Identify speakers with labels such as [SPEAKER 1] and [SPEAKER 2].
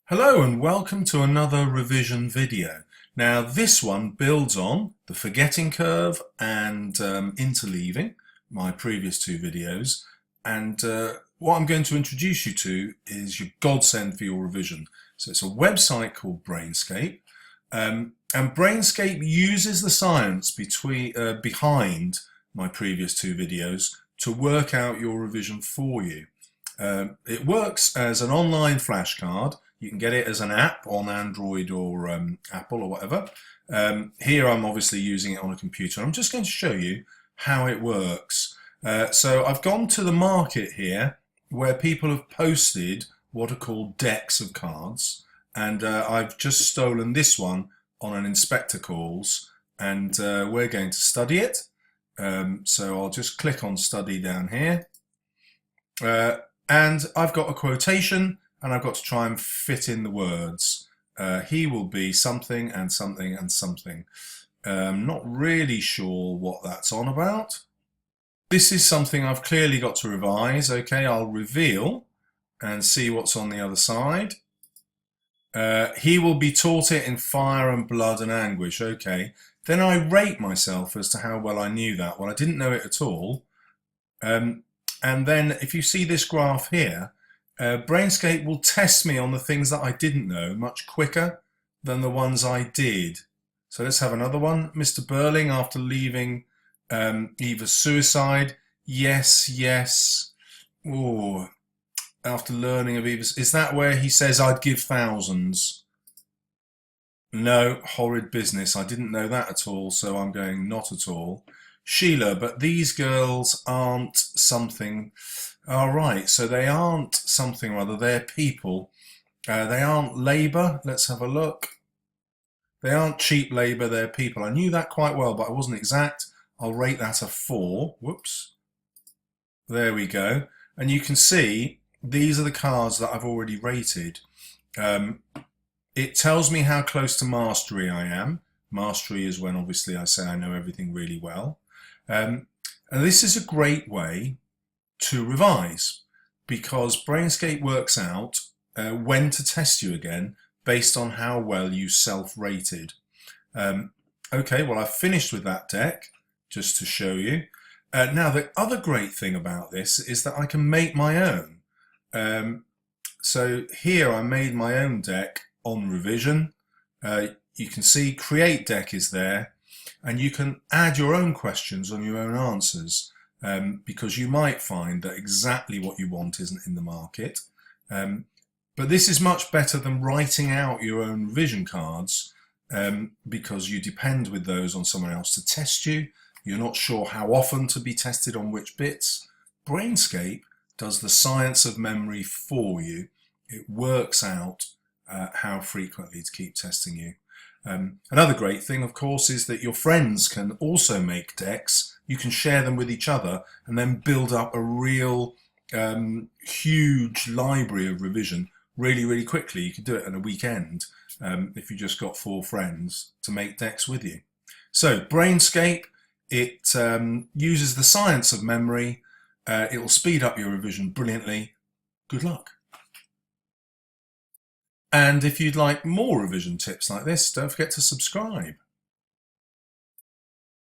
[SPEAKER 1] Hello and welcome to another revision video. Now this one builds on the forgetting curve and interleaving, my previous two videos, and what I'm going to introduce you to is your godsend for your revision. So it's a website called Brainscape, and Brainscape uses the science behind my previous two videos to work out your revision for you. It works as an online flashcard. You can get it as an app on Android or Apple or whatever. Here I'm obviously using it on a computer. I'm just going to show you how it works. So I've gone to the market here where people have posted what are called decks of cards, and I've just stolen this one on an inspector calls, and we're going to study it. So I'll just click on study down here, and I've got a quotation and I've got to try and fit in the words. He will be something and something and something. Not really sure what that's on about. This is something I've clearly got to revise. Okay, I'll reveal and see what's on the other side. He will be taught it in fire and blood and anguish. Okay, then I rate myself as to how well I knew that. Well, I didn't know it at all. And then if you see this graph here, Brainscape will test me on the things that I didn't know much quicker than the ones I did. So let's have another one. Mr. Burling, after leaving Eva's suicide. Yes, yes. Oh, after learning of Eva's, is that where he says I'd give thousands? No, horrid business. I didn't know that at all, so I'm going not at all. Sheila, but these girls aren't something. All right, so they aren't something or other, they're people. They aren't labour. Let's have a look. They aren't cheap labour, they're people. I knew that quite well, but I wasn't exact. I'll rate that a 4. Whoops. There we go. And you can see these are the cards that I've already rated. It tells me how close to mastery I am. Mastery is when obviously I say I know everything really well. And this is a great way to revise, because Brainscape works out when to test you again based on how well you self-rated. Okay, well I've finished with that deck just to show you. Now the other great thing about this is that I can make my own. So here I made my own deck on revision. You can see create deck is there, and you can add your own questions on your own answers. Because you might find that exactly what you want isn't in the market. But this is much better than writing out your own revision cards, because you depend with those on someone else to test you. You're not sure how often to be tested on which bits. Brainscape does the science of memory for you. It works out how frequently to keep testing you. Another great thing, of course, is that your friends can also make decks. You can share them with each other and then build up a real huge library of revision really quickly. You can do it in a weekend if you just got 4 friends to make decks with you. So Brainscape, it uses the science of memory. It will speed up your revision brilliantly. Good luck. And if you'd like more revision tips like this, don't forget to subscribe.